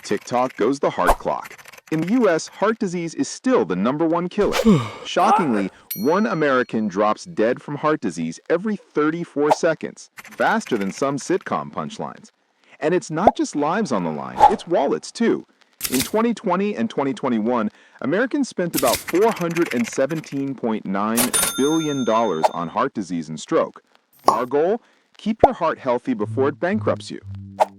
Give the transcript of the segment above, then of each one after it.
Tick-tock goes the heart clock. In the US, heart disease is still the #1 killer. Shockingly, one American drops dead from heart disease every 34 seconds, faster than some sitcom punchlines. And it's not just lives on the line, it's wallets too. In 2020 and 2021, Americans spent about $417.9 billion on heart disease and stroke. Our goal? Keep your heart healthy before it bankrupts you.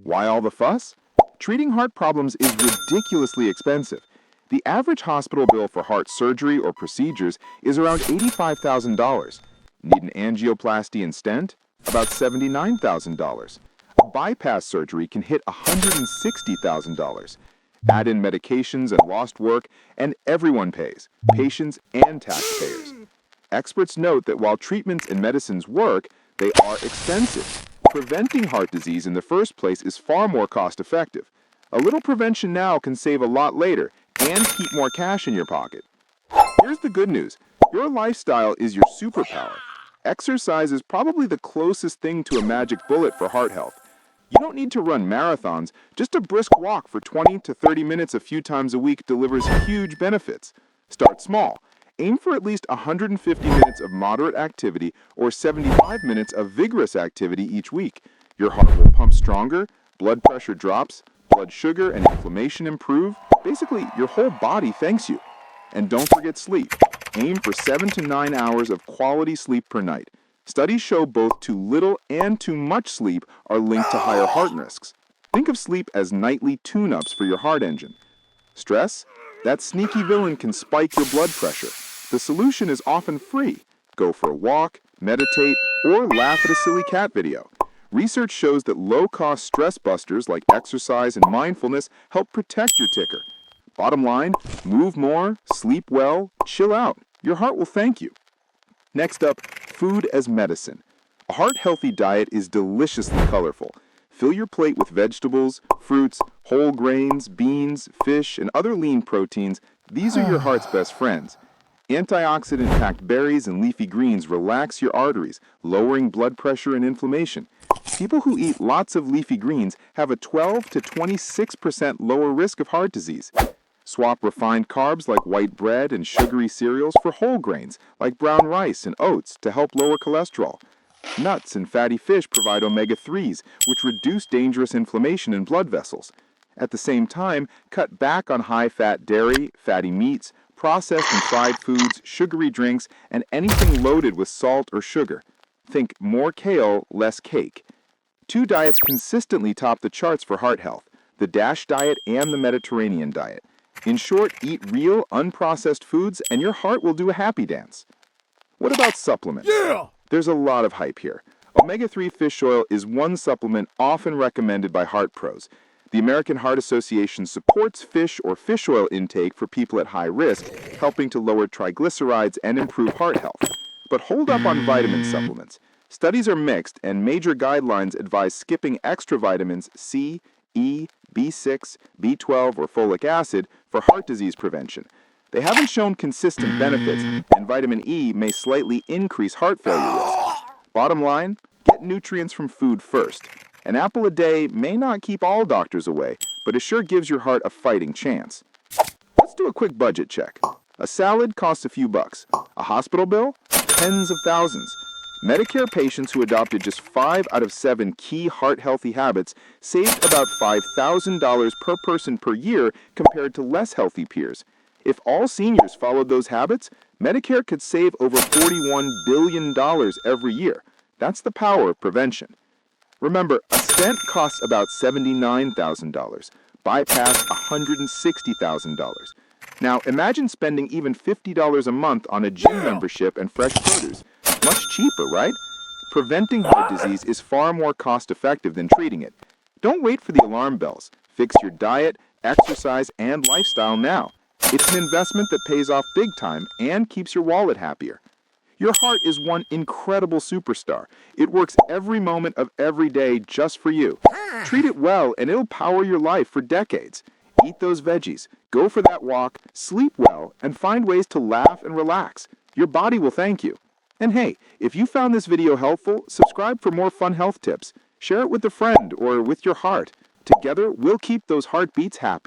Why all the fuss? Treating heart problems is ridiculously expensive. The average hospital bill for heart surgery or procedures is around $85,000. Need an angioplasty and stent? About $79,000. A bypass surgery can hit $160,000. Add in medications and lost work, and everyone pays, patients and taxpayers. Experts note that while treatments and medicines work, they are expensive. Preventing heart disease in the first place is far more cost-effective. A little prevention now can save a lot later and keep more cash in your pocket. Here's the good news. Your lifestyle is your superpower. Exercise is probably the closest thing to a magic bullet for heart health. You don't need to run marathons. Just a brisk walk for 20 to 30 minutes a few times a week delivers huge benefits. Start small. Aim for at least 150 minutes of moderate activity or 75 minutes of vigorous activity each week. Your heart will pump stronger, blood pressure drops, blood sugar and inflammation improve. Basically, your whole body thanks you. And don't forget sleep. Aim for 7 to 9 hours of quality sleep per night. Studies show both too little and too much sleep are linked to higher heart risks. Think of sleep as nightly tune-ups for your heart engine. Stress? That sneaky villain can spike your blood pressure. The solution is often free. Go for a walk, meditate, or laugh at a silly cat video. Research shows that low-cost stress busters like exercise and mindfulness help protect your ticker. Bottom line, move more, sleep well, chill out. Your heart will thank you. Next up, food as medicine. A heart-healthy diet is deliciously colorful. Fill your plate with vegetables, fruits, whole grains, beans, fish, and other lean proteins. These are your heart's best friends. Antioxidant-packed berries and leafy greens relax your arteries, lowering blood pressure and inflammation. People who eat lots of leafy greens have a 12 to 26% lower risk of heart disease. Swap refined carbs like white bread and sugary cereals for whole grains like brown rice and oats to help lower cholesterol. Nuts and fatty fish provide omega-3s, which reduce dangerous inflammation in blood vessels. At the same time, cut back on high-fat dairy, fatty meats, processed and fried foods, sugary drinks, and anything loaded with salt or sugar. Think more kale, less cake. Two diets consistently top the charts for heart health: the DASH diet and the Mediterranean diet. In short, eat real, unprocessed foods and your heart will do a happy dance. What about supplements? There's a lot of hype here. Omega-3 fish oil is one supplement often recommended by heart pros. The American Heart Association supports fish or fish oil intake for people at high risk, helping to lower triglycerides and improve heart health. But hold up on vitamin supplements. Studies are mixed, and major guidelines advise skipping extra vitamins C, E, B6, B12, or folic acid for heart disease prevention. They haven't shown consistent benefits, and vitamin E may slightly increase heart failure risk. Bottom line, get nutrients from food first. An apple a day may not keep all doctors away, but it sure gives your heart a fighting chance. Let's do a quick budget check. A salad costs a few bucks. A hospital bill? Tens of thousands. Medicare patients who adopted just 5 out of 7 key heart-healthy habits saved about $5,000 per person per year compared to less healthy peers. If all seniors followed those habits, Medicare could save over $41 billion every year. That's the power of prevention. Remember, a stent costs about $79,000. Bypass $160,000. Now, imagine spending even $50 a month on a gym membership and fresh produce. Much cheaper, right? Preventing heart disease is far more cost-effective than treating it. Don't wait for the alarm bells. Fix your diet, exercise, and lifestyle now. It's an investment that pays off big time and keeps your wallet happier. Your heart is one incredible superstar. It works every moment of every day just for you. Treat it well and it'll power your life for decades. Eat those veggies, go for that walk, sleep well, and find ways to laugh and relax. Your body will thank you. And hey, if you found this video helpful, subscribe for more fun health tips. Share it with a friend or with your heart. Together, we'll keep those heartbeats happy.